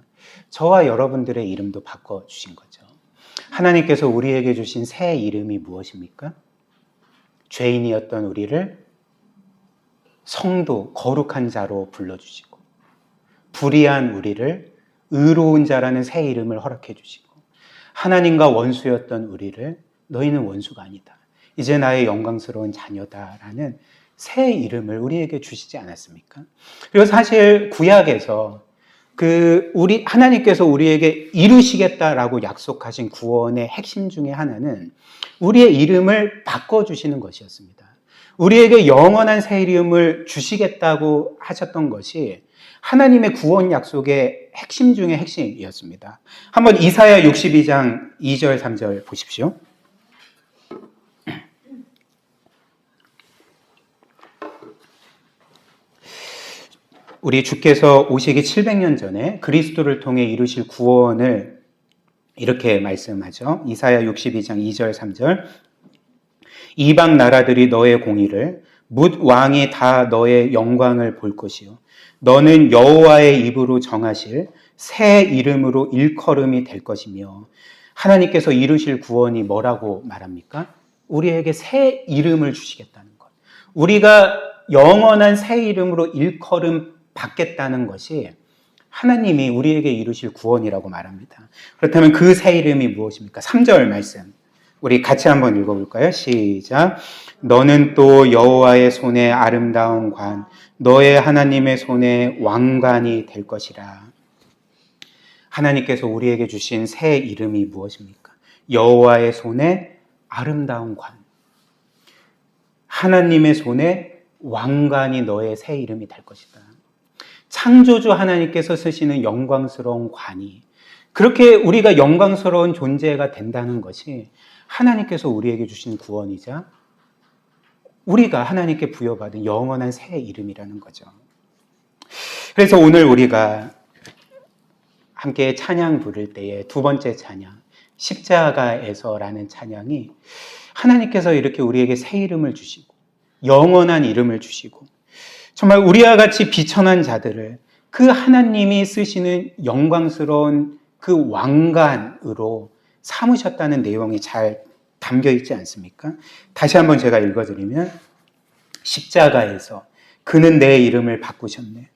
Speaker 1: 저와 여러분들의 이름도 바꿔주신 거죠. 하나님께서 우리에게 주신 새 이름이 무엇입니까? 죄인이었던 우리를 성도, 거룩한 자로 불러주시고, 불의한 우리를 의로운 자라는 새 이름을 허락해 주시고, 하나님과 원수였던 우리를 너희는 원수가 아니다. 이제 나의 영광스러운 자녀다라는 새 이름을 우리에게 주시지 않았습니까? 그리고 사실 구약에서 하나님께서 우리에게 이루시겠다라고 약속하신 구원의 핵심 중에 하나는 우리의 이름을 바꿔주시는 것이었습니다. 우리에게 영원한 새 이름을 주시겠다고 하셨던 것이 하나님의 구원 약속의 핵심 중에 핵심이었습니다. 한번 이사야 62장 2절 3절 보십시오. 우리 주께서 오시기 700년 전에 그리스도를 통해 이루실 구원을 이렇게 말씀하죠. 이사야 62장 2절 3절. 이방 나라들이 너의 공의를, 뭇 왕이 다 너의 영광을 볼 것이요 너는 여호와의 입으로 정하실 새 이름으로 일컬음이 될 것이며. 하나님께서 이루실 구원이 뭐라고 말합니까? 우리에게 새 이름을 주시겠다는 것. 우리가 영원한 새 이름으로 일컬음 받겠다는 것이 하나님이 우리에게 이루실 구원이라고 말합니다. 그렇다면 그 새 이름이 무엇입니까? 3절 말씀 우리 같이 한번 읽어볼까요? 시작. 너는 또 여호와의 손에 아름다운 관, 너의 하나님의 손에 왕관이 될 것이라. 하나님께서 우리에게 주신 새 이름이 무엇입니까? 여호와의 손에 아름다운 관. 하나님의 손에 왕관이 너의 새 이름이 될 것이다. 창조주 하나님께서 쓰시는 영광스러운 관이, 그렇게 우리가 영광스러운 존재가 된다는 것이 하나님께서 우리에게 주신 구원이자 우리가 하나님께 부여받은 영원한 새 이름이라는 거죠. 그래서 오늘 우리가 함께 찬양 부를 때에 두 번째 찬양, 십자가에서라는 찬양이 하나님께서 이렇게 우리에게 새 이름을 주시고 영원한 이름을 주시고 정말 우리와 같이 비천한 자들을 그 하나님이 쓰시는 영광스러운 그 왕관으로 삼으셨다는 내용이 잘 담겨 있지 않습니까? 다시 한번 제가 읽어드리면, 십자가에서 그는 내 이름을 바꾸셨네.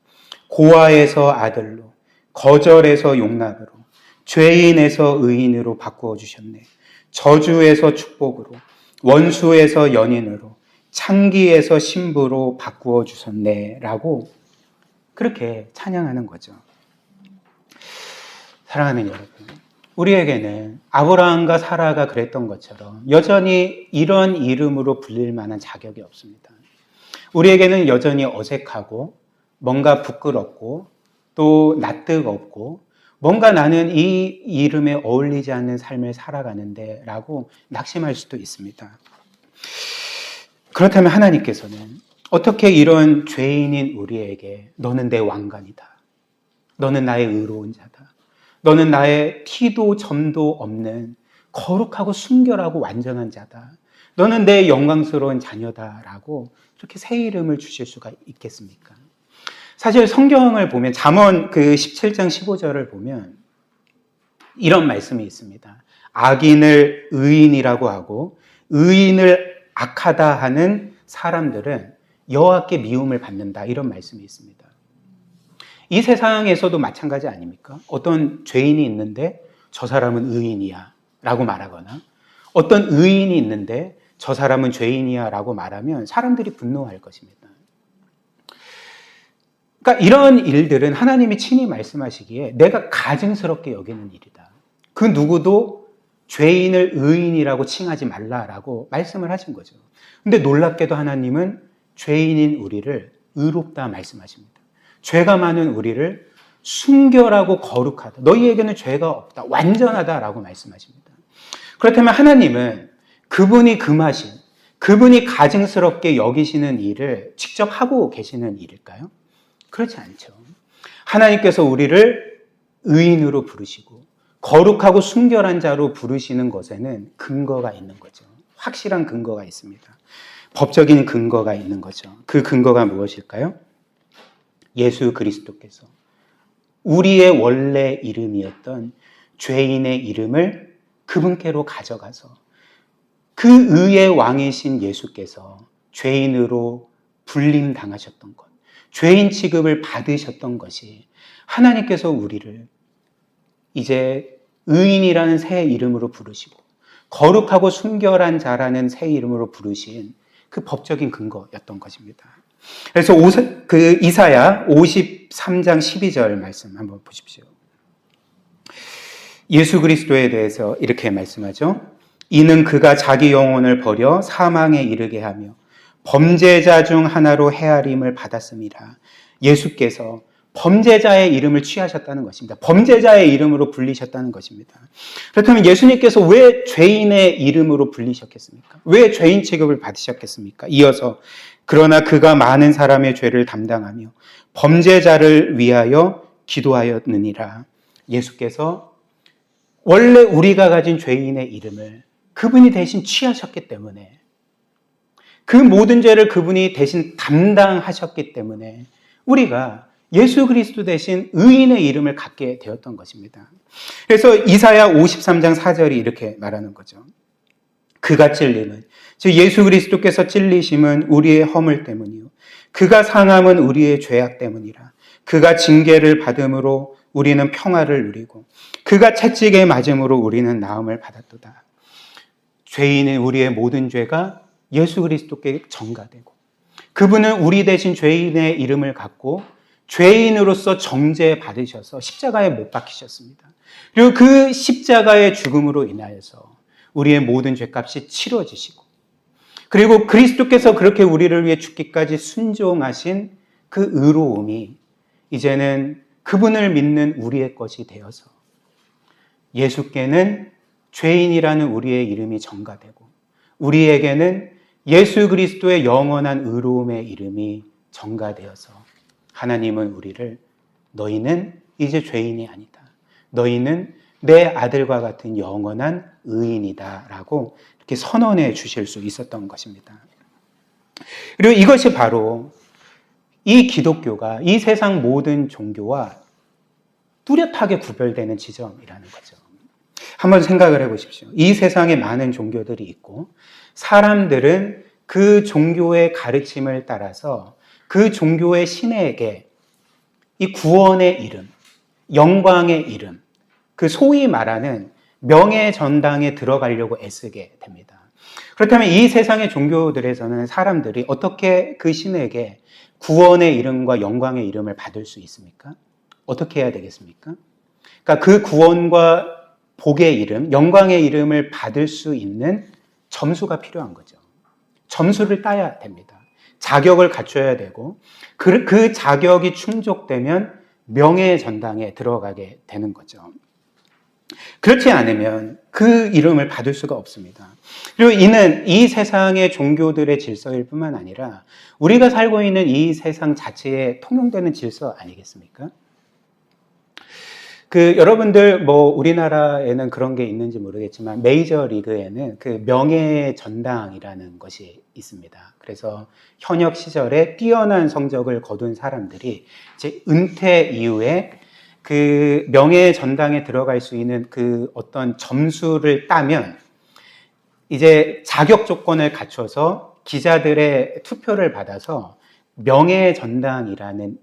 Speaker 1: 고아에서 아들로, 거절에서 용납으로, 죄인에서 의인으로 바꾸어 주셨네. 저주에서 축복으로, 원수에서 연인으로, 창기에서 신부로 바꾸어 주셨네. 라고 그렇게 찬양하는 거죠. 사랑하는 여러분, 우리에게는 아브라함과 사라가 그랬던 것처럼 여전히 이런 이름으로 불릴 만한 자격이 없습니다. 우리에게는 여전히 어색하고 뭔가 부끄럽고 또 낯뜨거 없고 뭔가 나는 이 이름에 어울리지 않는 삶을 살아가는데 라고 낙심할 수도 있습니다. 그렇다면 하나님께서는 어떻게 이런 죄인인 우리에게 너는 내 왕관이다, 너는 나의 의로운 자다, 너는 나의 티도 점도 없는 거룩하고 순결하고 완전한 자다, 너는 내 영광스러운 자녀다라고 이렇게 새 이름을 주실 수가 있겠습니까? 사실 성경을 보면 잠언 그 17장 15절을 보면 이런 말씀이 있습니다. 악인을 의인이라고 하고 의인을 악하다 하는 사람들은 여호와께 미움을 받는다, 이런 말씀이 있습니다. 이 세상에서도 마찬가지 아닙니까? 어떤 죄인이 있는데 저 사람은 의인이야 라고 말하거나 어떤 의인이 있는데 저 사람은 죄인이야 라고 말하면 사람들이 분노할 것입니다. 그러니까 이런 일들은 하나님이 친히 말씀하시기에 내가 가증스럽게 여기는 일이다. 그 누구도 죄인을 의인이라고 칭하지 말라라고 말씀을 하신 거죠. 근데 놀랍게도 하나님은 죄인인 우리를 의롭다 말씀하십니다. 죄가 많은 우리를 순결하고 거룩하다, 너희에게는 죄가 없다, 완전하다라고 말씀하십니다. 그렇다면 하나님은 그분이 금하신, 그분이 가증스럽게 여기시는 일을 직접 하고 계시는 일일까요? 그렇지 않죠. 하나님께서 우리를 의인으로 부르시고 거룩하고 순결한 자로 부르시는 것에는 근거가 있는 거죠. 확실한 근거가 있습니다. 법적인 근거가 있는 거죠. 그 근거가 무엇일까요? 예수 그리스도께서 우리의 원래 이름이었던 죄인의 이름을 그분께로 가져가서 그 의의 왕이신 예수께서 죄인으로 불림 당하셨던 것, 죄인 취급을 받으셨던 것이 하나님께서 우리를 이제 의인이라는 새 이름으로 부르시고 거룩하고 순결한 자라는 새 이름으로 부르신 그 법적인 근거였던 것입니다. 그래서 이사야 53장 12절 말씀 한번 보십시오. 예수 그리스도에 대해서 이렇게 말씀하죠. 이는 그가 자기 영혼을 버려 사망에 이르게 하며 범죄자 중 하나로 헤아림을 받았습니다. 예수께서 범죄자의 이름을 취하셨다는 것입니다. 범죄자의 이름으로 불리셨다는 것입니다. 그렇다면 예수님께서 왜 죄인의 이름으로 불리셨겠습니까? 왜 죄인 취급을 받으셨겠습니까? 이어서 그러나 그가 많은 사람의 죄를 담당하며 범죄자를 위하여 기도하였느니라. 예수께서 원래 우리가 가진 죄인의 이름을 그분이 대신 취하셨기 때문에, 그 모든 죄를 그분이 대신 담당하셨기 때문에 우리가 예수 그리스도 대신 의인의 이름을 갖게 되었던 것입니다. 그래서 이사야 53장 4절이 이렇게 말하는 거죠. 그가 찔림은, 즉 예수 그리스도께서 찔리심은 우리의 허물 때문이요 그가 상함은 우리의 죄악 때문이라. 그가 징계를 받음으로 우리는 평화를 누리고 그가 채찍에 맞음으로 우리는 나음을 받았도다. 죄인은 우리의 모든 죄가 예수 그리스도께 전가되고 그분은 우리 대신 죄인의 이름을 갖고 죄인으로서 정죄받으셔서 십자가에 못 박히셨습니다. 그리고 그 십자가의 죽음으로 인하여서 우리의 모든 죄값이 치러지시고, 그리고 그리스도께서 그렇게 우리를 위해 죽기까지 순종하신 그 의로움이 이제는 그분을 믿는 우리의 것이 되어서 예수께는 죄인이라는 우리의 이름이 전가되고, 우리에게는 예수 그리스도의 영원한 의로움의 이름이 전가되어서 하나님은 우리를 너희는 이제 죄인이 아니다, 너희는 내 아들과 같은 영원한 의인이다 라고 이렇게 선언해 주실 수 있었던 것입니다. 그리고 이것이 바로 이 기독교가 이 세상 모든 종교와 뚜렷하게 구별되는 지점이라는 거죠. 한번 생각을 해보십시오. 이 세상에 많은 종교들이 있고 사람들은 그 종교의 가르침을 따라서 그 종교의 신에게 이 구원의 이름, 영광의 이름, 그 소위 말하는 명예전당에 들어가려고 애쓰게 됩니다. 그렇다면 이 세상의 종교들에서는 사람들이 어떻게 그 신에게 구원의 이름과 영광의 이름을 받을 수 있습니까? 어떻게 해야 되겠습니까? 그러니까 그 구원과 복의 이름, 영광의 이름을 받을 수 있는 점수가 필요한 거죠. 점수를 따야 됩니다. 자격을 갖춰야 되고 그 자격이 충족되면 명예의 전당에 들어가게 되는 거죠. 그렇지 않으면 그 이름을 받을 수가 없습니다. 그리고 이는 이 세상의 종교들의 질서일 뿐만 아니라 우리가 살고 있는 이 세상 자체에 통용되는 질서 아니겠습니까? 여러분들 우리나라에는 그런 게 있는지 모르겠지만 메이저 리그에는 그 명예의 전당이라는 것이 있습니다. 그래서 현역 시절에 뛰어난 성적을 거둔 사람들이 이제 은퇴 이후에 그 명예의 전당에 들어갈 수 있는 그 어떤 점수를 따면 이제 자격 조건을 갖춰서 기자들의 투표를 받아서 명예의 전당이라는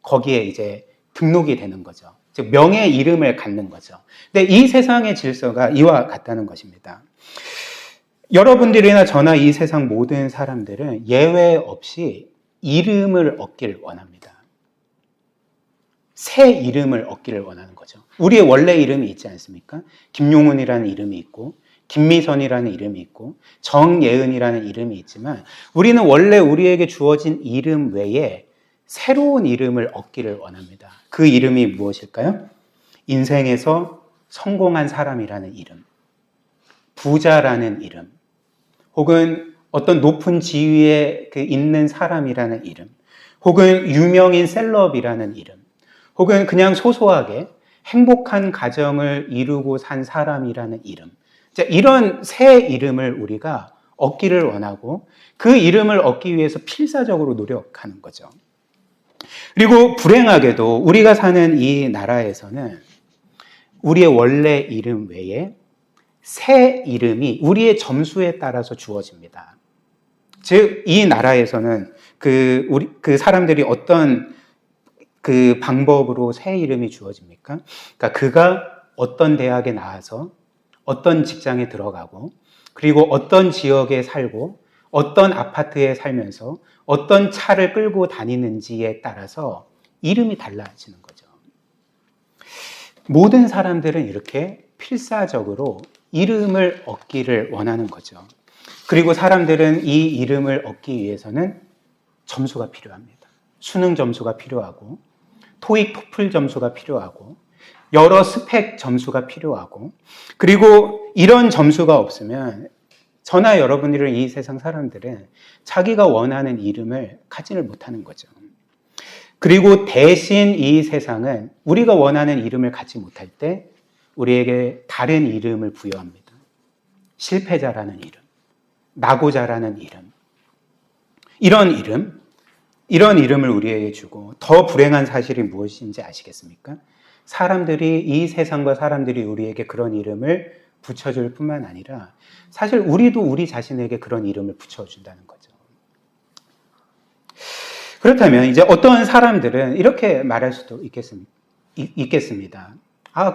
Speaker 1: 거기에 이제 등록이 되는 거죠. 즉 명예의 이름을 갖는 거죠. 근데 이 세상의 질서가 이와 같다는 것입니다. 여러분들이나 저나 이 세상 모든 사람들은 예외 없이 이름을 얻기를 원합니다. 새 이름을 얻기를 원하는 거죠. 우리의 원래 이름이 있지 않습니까? 김용훈이라는 이름이 있고 김미선이라는 이름이 있고 정예은이라는 이름이 있지만 우리는 원래 우리에게 주어진 이름 외에 새로운 이름을 얻기를 원합니다. 그 이름이 무엇일까요? 인생에서 성공한 사람이라는 이름, 부자라는 이름, 혹은 어떤 높은 지위에 있는 사람이라는 이름, 혹은 유명인 셀럽이라는 이름, 혹은 그냥 소소하게 행복한 가정을 이루고 산 사람이라는 이름. 이런 새 이름을 우리가 얻기를 원하고 그 이름을 얻기 위해서 필사적으로 노력하는 거죠. 그리고 불행하게도 우리가 사는 이 나라에서는 우리의 원래 이름 외에 새 이름이 우리의 점수에 따라서 주어집니다. 즉, 이 나라에서는 그 사람들이 어떤 그 방법으로 새 이름이 주어집니까? 그러니까 그가 어떤 대학에 나와서 어떤 직장에 들어가고 그리고 어떤 지역에 살고 어떤 아파트에 살면서 어떤 차를 끌고 다니는지에 따라서 이름이 달라지는 거죠. 모든 사람들은 이렇게 필사적으로 이름을 얻기를 원하는 거죠. 그리고 사람들은 이 이름을 얻기 위해서는 점수가 필요합니다. 수능 점수가 필요하고 토익, 토플 점수가 필요하고 여러 스펙 점수가 필요하고 그리고 이런 점수가 없으면 저나 여러분들은 이 세상 사람들은 자기가 원하는 이름을 갖지를 못하는 거죠. 그리고 대신 이 세상은 우리가 원하는 이름을 갖지 못할 때 우리에게 다른 이름을 부여합니다. 실패자라는 이름, 낙오자라는 이름, 이런 이름을 우리에게 주고 더 불행한 사실이 무엇인지 아시겠습니까? 사람들이 이 세상과 사람들이 우리에게 그런 이름을 붙여줄 뿐만 아니라 사실 우리도 우리 자신에게 그런 이름을 붙여준다는 거죠. 그렇다면 이제 어떤 사람들은 이렇게 말할 수도 있겠습니다.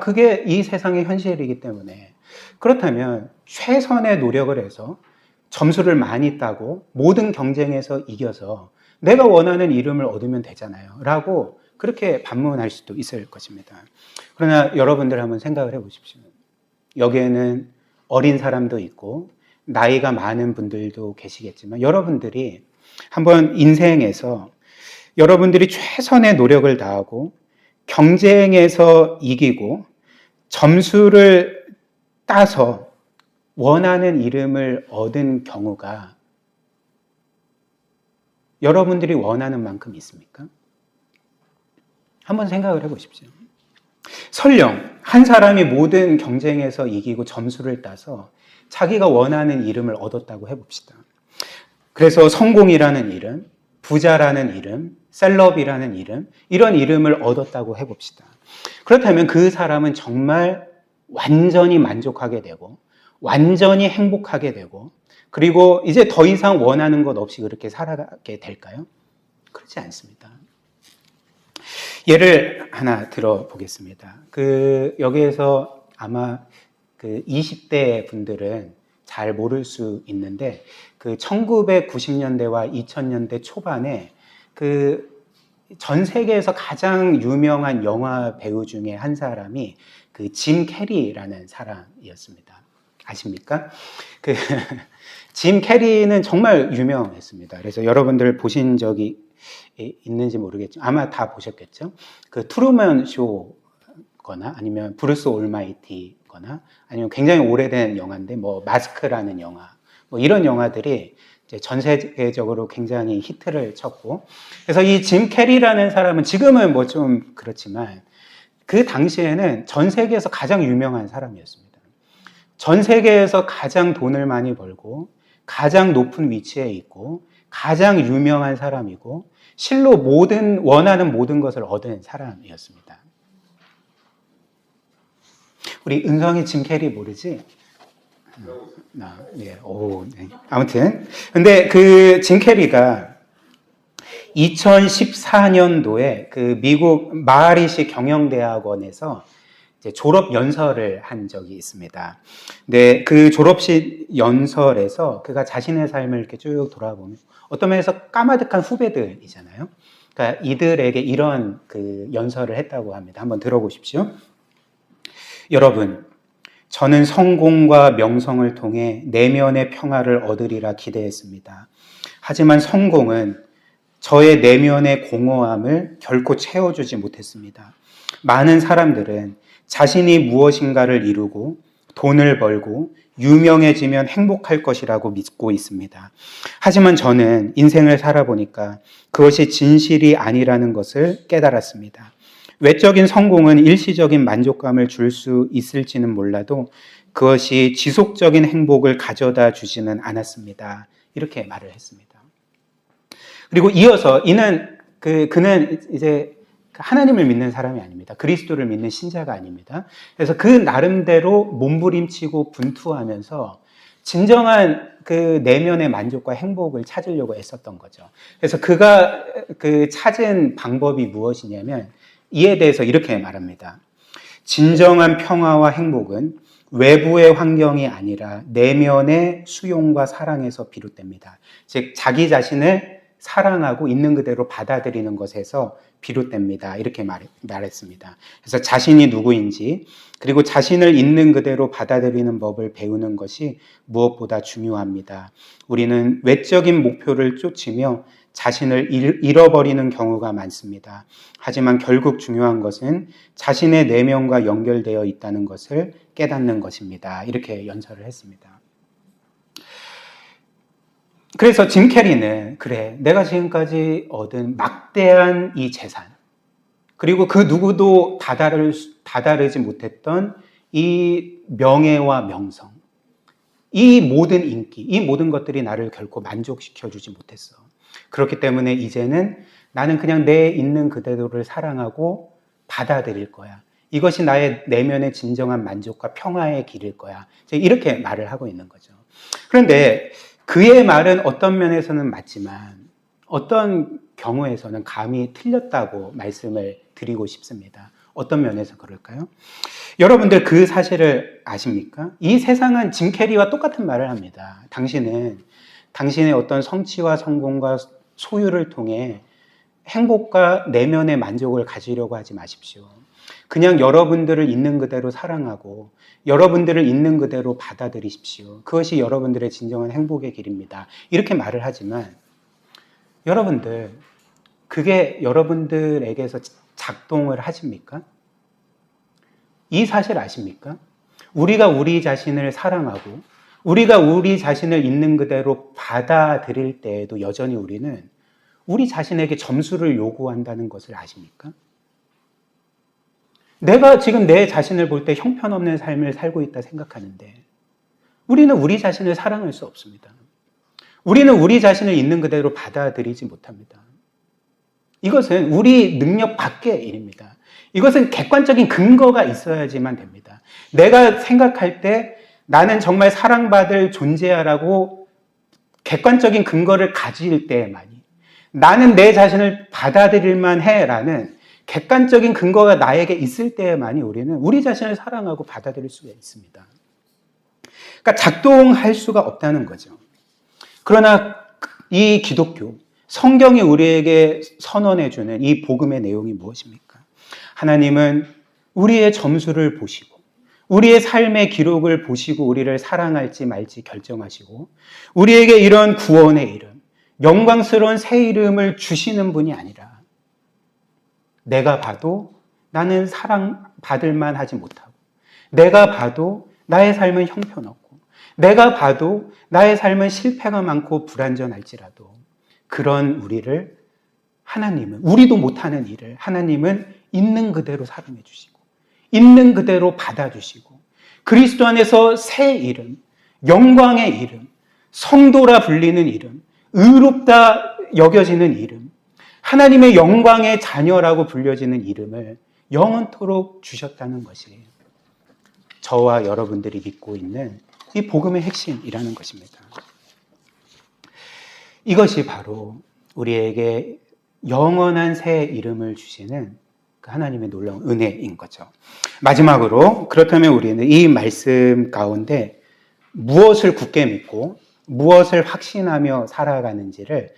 Speaker 1: 그게 이 세상의 현실이기 때문에 그렇다면 최선의 노력을 해서 점수를 많이 따고 모든 경쟁에서 이겨서 내가 원하는 이름을 얻으면 되잖아요. 라고 그렇게 반문할 수도 있을 것입니다. 그러나 여러분들 한번 생각을 해보십시오. 여기에는 어린 사람도 있고 나이가 많은 분들도 계시겠지만 여러분들이 한번 인생에서 여러분들이 최선의 노력을 다하고 경쟁에서 이기고 점수를 따서 원하는 이름을 얻은 경우가 여러분들이 원하는 만큼 있습니까? 한번 생각을 해보십시오. 설령 한 사람이 모든 경쟁에서 이기고 점수를 따서 자기가 원하는 이름을 얻었다고 해봅시다. 그래서 성공이라는 이름, 부자라는 이름, 셀럽이라는 이름, 이런 이름을 얻었다고 해봅시다. 그렇다면 그 사람은 정말 완전히 만족하게 되고 완전히 행복하게 되고 그리고 이제 더 이상 원하는 것 없이 그렇게 살아가게 될까요? 그렇지 않습니다. 예를 하나 들어보겠습니다. 여기에서 아마 20대 분들은 잘 모를 수 있는데 1990년대와 2000년대 초반에 전 세계에서 가장 유명한 영화 배우 중에 한 사람이 짐 캐리라는 사람이었습니다. 아십니까? 짐 캐리는 정말 유명했습니다. 그래서 여러분들 보신 적이 있는지 모르겠지만 아마 다 보셨겠죠? 트루먼 쇼거나 아니면 브루스 올마이티거나 아니면 굉장히 오래된 영화인데 마스크라는 영화 이런 영화들이 이제 전 세계적으로 굉장히 히트를 쳤고 그래서 이 짐 캐리라는 사람은 지금은 좀 그렇지만 그 당시에는 전 세계에서 가장 유명한 사람이었습니다. 전 세계에서 가장 돈을 많이 벌고 가장 높은 위치에 있고 가장 유명한 사람이고 실로 원하는 모든 것을 얻은 사람이었습니다. 우리 은성이 짐 캐리 모르지? 네. 아무튼 근데 짐 캐리가 2014년도에 미국 마하리시 경영대학원에서 이제 졸업 연설을 한 적이 있습니다. 근데 그 졸업식 연설에서 그가 자신의 삶을 이렇게 쭉 돌아보면 어떤 면에서 까마득한 후배들이잖아요. 그러니까 이들에게 이런 연설을 했다고 합니다. 한번 들어보십시오. 여러분, 저는 성공과 명성을 통해 내면의 평화를 얻으리라 기대했습니다. 하지만 성공은 저의 내면의 공허함을 결코 채워주지 못했습니다. 많은 사람들은 자신이 무엇인가를 이루고 돈을 벌고 유명해지면 행복할 것이라고 믿고 있습니다. 하지만 저는 인생을 살아보니까 그것이 진실이 아니라는 것을 깨달았습니다. 외적인 성공은 일시적인 만족감을 줄 수 있을지는 몰라도 그것이 지속적인 행복을 가져다 주지는 않았습니다. 이렇게 말을 했습니다. 그리고 이어서 그는 이제 하나님을 믿는 사람이 아닙니다. 그리스도를 믿는 신자가 아닙니다. 그래서 그 나름대로 몸부림치고 분투하면서 진정한 내면의 만족과 행복을 찾으려고 애썼던 거죠. 그래서 그가 찾은 방법이 무엇이냐면 이에 대해서 이렇게 말합니다. 진정한 평화와 행복은 외부의 환경이 아니라 내면의 수용과 사랑에서 비롯됩니다. 즉 자기 자신을 사랑하고 있는 그대로 받아들이는 것에서 비롯됩니다. 이렇게 말했습니다. 그래서 자신이 누구인지 그리고 자신을 있는 그대로 받아들이는 법을 배우는 것이 무엇보다 중요합니다. 우리는 외적인 목표를 쫓으며 자신을 잃어버리는 경우가 많습니다. 하지만 결국 중요한 것은 자신의 내면과 연결되어 있다는 것을 깨닫는 것입니다. 이렇게 연설을 했습니다. 그래서 짐 캐리는 내가 지금까지 얻은 막대한 이 재산 그리고 그 누구도 다다르지 못했던 이 명예와 명성 이 모든 인기 이 모든 것들이 나를 결코 만족시켜주지 못했어. 그렇기 때문에 이제는 나는 그냥 내 있는 그대로를 사랑하고 받아들일 거야. 이것이 나의 내면의 진정한 만족과 평화의 길일 거야. 이렇게 말을 하고 있는 거죠. 그런데 그의 말은 어떤 면에서는 맞지만 어떤 경우에서는 감히 틀렸다고 말씀을 드리고 싶습니다. 어떤 면에서 그럴까요? 여러분들 그 사실을 아십니까? 이 세상은 짐 캐리와 똑같은 말을 합니다. 당신은 당신의 어떤 성취와 성공과 소유를 통해 행복과 내면의 만족을 가지려고 하지 마십시오. 그냥 여러분들을 있는 그대로 사랑하고 여러분들을 있는 그대로 받아들이십시오. 그것이 여러분들의 진정한 행복의 길입니다. 이렇게 말을 하지만 여러분들, 그게 여러분들에게서 작동을 하십니까? 이 사실 아십니까? 우리가 우리 자신을 사랑하고 우리가 우리 자신을 있는 그대로 받아들일 때에도 여전히 우리는 우리 자신에게 점수를 요구한다는 것을 아십니까? 내가 지금 내 자신을 볼 때 형편없는 삶을 살고 있다 생각하는데 우리는 우리 자신을 사랑할 수 없습니다. 우리는 우리 자신을 있는 그대로 받아들이지 못합니다. 이것은 우리 능력 밖의 일입니다. 이것은 객관적인 근거가 있어야지만 됩니다. 내가 생각할 때 나는 정말 사랑받을 존재야라고 객관적인 근거를 가질 때만이, 나는 내 자신을 받아들일만 해라는 객관적인 근거가 나에게 있을 때만이 우리는 우리 자신을 사랑하고 받아들일 수가 있습니다. 그러니까 작동할 수가 없다는 거죠. 그러나 이 기독교, 성경이 우리에게 선언해주는 이 복음의 내용이 무엇입니까? 하나님은 우리의 점수를 보시고 우리의 삶의 기록을 보시고 우리를 사랑할지 말지 결정하시고 우리에게 이런 구원의 이름, 영광스러운 새 이름을 주시는 분이 아니라 내가 봐도 나는 사랑받을 만하지 못하고 내가 봐도 나의 삶은 형편없고 내가 봐도 나의 삶은 실패가 많고 불완전할지라도 그런 우리를 하나님은, 우리도 못하는 일을 하나님은 있는 그대로 사랑해 주시고 있는 그대로 받아주시고 그리스도 안에서 새 이름, 영광의 이름, 성도라 불리는 이름, 의롭다 여겨지는 이름, 하나님의 영광의 자녀라고 불려지는 이름을 영원토록 주셨다는 것이 저와 여러분들이 믿고 있는 이 복음의 핵심이라는 것입니다. 이것이 바로 우리에게 영원한 새 이름을 주시는 그 하나님의 놀라운 은혜인 거죠. 마지막으로 그렇다면 우리는 이 말씀 가운데 무엇을 굳게 믿고 무엇을 확신하며 살아가는지를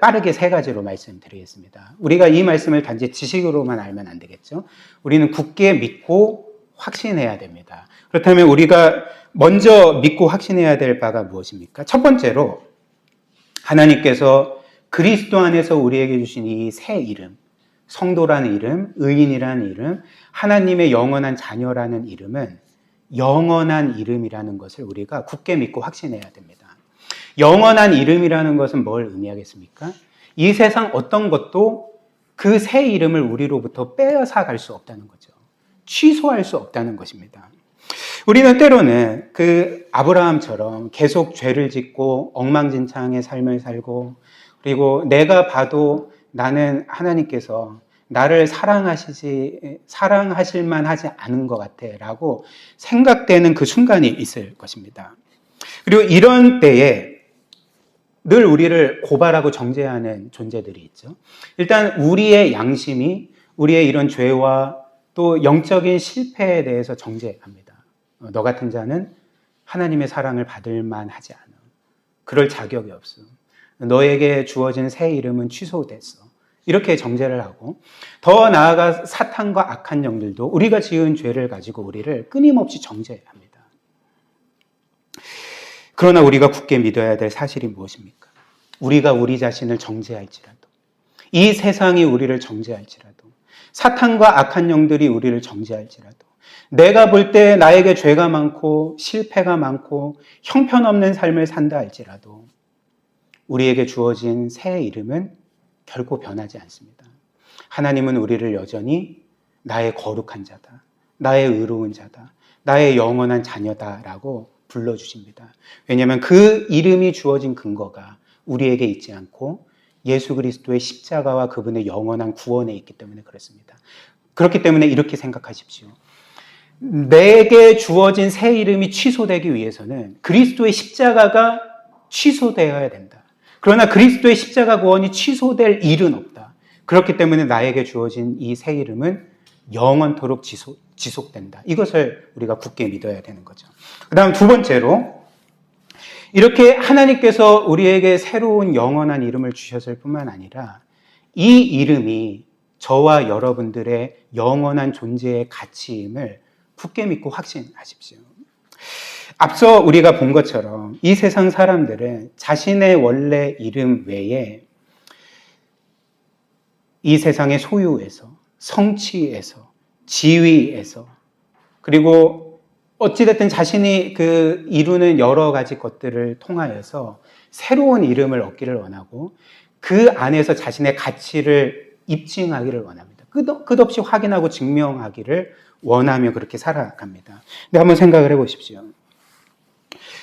Speaker 1: 빠르게 세 가지로 말씀드리겠습니다. 우리가 이 말씀을 단지 지식으로만 알면 안 되겠죠. 우리는 굳게 믿고 확신해야 됩니다. 그렇다면 우리가 먼저 믿고 확신해야 될 바가 무엇입니까? 첫 번째로 하나님께서 그리스도 안에서 우리에게 주신 이 새 이름, 성도라는 이름, 의인이라는 이름, 하나님의 영원한 자녀라는 이름은 영원한 이름이라는 것을 우리가 굳게 믿고 확신해야 됩니다. 영원한 이름이라는 것은 뭘 의미하겠습니까? 이 세상 어떤 것도 그 새 이름을 우리로부터 빼앗아 갈 수 없다는 거죠. 취소할 수 없다는 것입니다. 우리는 때로는 그 아브라함처럼 계속 죄를 짓고 엉망진창의 삶을 살고 그리고 내가 봐도 나는 하나님께서 나를 사랑하실 만하지 않은 것 같아 라고 생각되는 그 순간이 있을 것입니다. 그리고 이런 때에 늘 우리를 고발하고 정죄하는 존재들이 있죠. 일단 우리의 양심이 우리의 이런 죄와 또 영적인 실패에 대해서 정죄합니다. 너 같은 자는 하나님의 사랑을 받을 만하지 않아. 그럴 자격이 없어. 너에게 주어진 새 이름은 취소됐어. 이렇게 정죄를 하고 더 나아가 사탄과 악한 영들도 우리가 지은 죄를 가지고 우리를 끊임없이 정죄합니다. 그러나 우리가 굳게 믿어야 될 사실이 무엇입니까? 우리가 우리 자신을 정죄할지라도 이 세상이 우리를 정죄할지라도 사탄과 악한 영들이 우리를 정죄할지라도 내가 볼 때 나에게 죄가 많고 실패가 많고 형편없는 삶을 산다 할지라도 우리에게 주어진 새 이름은 결코 변하지 않습니다. 하나님은 우리를 여전히 나의 거룩한 자다, 나의 의로운 자다, 나의 영원한 자녀다라고 불러주십니다. 왜냐하면 그 이름이 주어진 근거가 우리에게 있지 않고 예수 그리스도의 십자가와 그분의 영원한 구원에 있기 때문에 그렇습니다. 그렇기 때문에 이렇게 생각하십시오. 내게 주어진 새 이름이 취소되기 위해서는 그리스도의 십자가가 취소되어야 된다. 그러나 그리스도의 십자가 구원이 취소될 일은 없다. 그렇기 때문에 나에게 주어진 이 새 이름은 영원토록 지속된다. 이것을 우리가 굳게 믿어야 되는 거죠. 그 다음 두 번째로 이렇게 하나님께서 우리에게 새로운 영원한 이름을 주셨을 뿐만 아니라 이 이름이 저와 여러분들의 영원한 존재의 가치임을 굳게 믿고 확신하십시오. 앞서 우리가 본 것처럼 이 세상 사람들은 자신의 원래 이름 외에 이 세상의 소유에서, 성취에서, 지위에서, 그리고 어찌됐든 자신이 이루는 여러 가지 것들을 통하여서 새로운 이름을 얻기를 원하고 그 안에서 자신의 가치를 입증하기를 원합니다. 끝없이 확인하고 증명하기를 원하며 그렇게 살아갑니다. 근데 한번 생각을 해보십시오.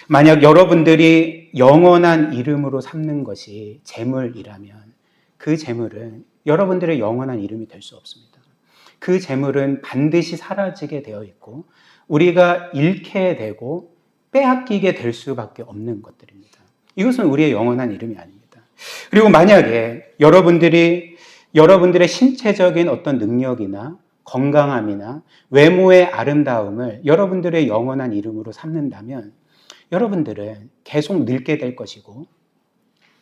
Speaker 1: 만약 여러분들이 영원한 이름으로 삼는 것이 재물이라면 그 재물은 여러분들의 영원한 이름이 될 수 없습니다. 그 재물은 반드시 사라지게 되어 있고 우리가 잃게 되고 빼앗기게 될 수밖에 없는 것들입니다. 이것은 우리의 영원한 이름이 아닙니다. 그리고 만약에 여러분들의 신체적인 어떤 능력이나 건강함이나 외모의 아름다움을 여러분들의 영원한 이름으로 삼는다면 여러분들은 계속 늙게 될 것이고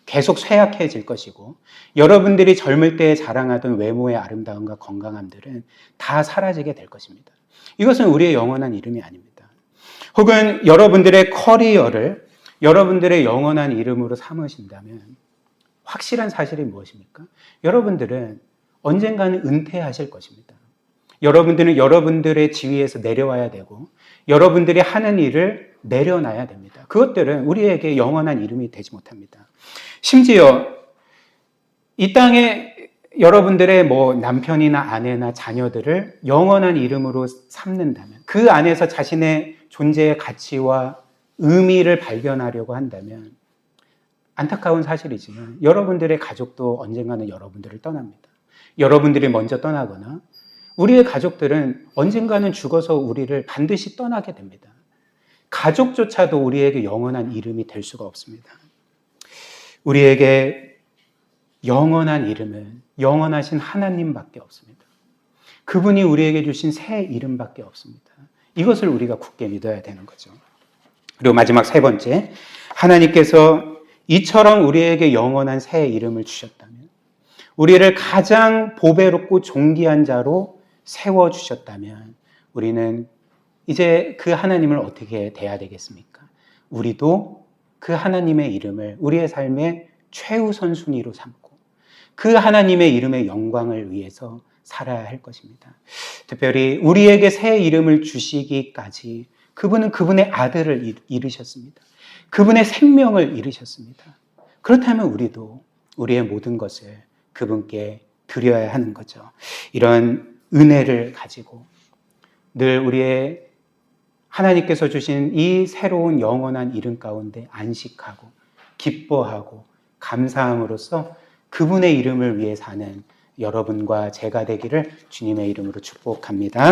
Speaker 1: 계속 쇠약해질 것이고 여러분들이 젊을 때 자랑하던 외모의 아름다움과 건강함들은 다 사라지게 될 것입니다. 이것은 우리의 영원한 이름이 아닙니다. 혹은 여러분들의 커리어를 여러분들의 영원한 이름으로 삼으신다면 확실한 사실이 무엇입니까? 여러분들은 언젠가는 은퇴하실 것입니다. 여러분들은 여러분들의 지위에서 내려와야 되고 여러분들이 하는 일을 내려놔야 됩니다. 그것들은 우리에게 영원한 이름이 되지 못합니다. 심지어 이 땅에 여러분들의 남편이나 아내나 자녀들을 영원한 이름으로 삼는다면 그 안에서 자신의 존재의 가치와 의미를 발견하려고 한다면 안타까운 사실이지만 여러분들의 가족도 언젠가는 여러분들을 떠납니다. 여러분들이 먼저 떠나거나 우리의 가족들은 언젠가는 죽어서 우리를 반드시 떠나게 됩니다. 가족조차도 우리에게 영원한 이름이 될 수가 없습니다. 우리에게 영원한 이름은 영원하신 하나님밖에 없습니다. 그분이 우리에게 주신 새 이름밖에 없습니다. 이것을 우리가 굳게 믿어야 되는 거죠. 그리고 마지막 세 번째, 하나님께서 이처럼 우리에게 영원한 새 이름을 주셨다면, 우리를 가장 보배롭고 존귀한 자로 세워주셨다면 우리는 이제 그 하나님을 어떻게 대해야 되겠습니까? 우리도 그 하나님의 이름을 우리의 삶의 최우선 순위로 삼고 그 하나님의 이름의 영광을 위해서 살아야 할 것입니다. 특별히 우리에게 새 이름을 주시기까지 그분은 그분의 아들을 잃으셨습니다. 그분의 생명을 잃으셨습니다. 그렇다면 우리도 우리의 모든 것을 그분께 드려야 하는 거죠. 이런 은혜를 가지고 늘 우리의 하나님께서 주신 이 새로운 영원한 이름 가운데 안식하고 기뻐하고 감사함으로써 그분의 이름을 위해 사는 여러분과 제가 되기를 주님의 이름으로 축복합니다.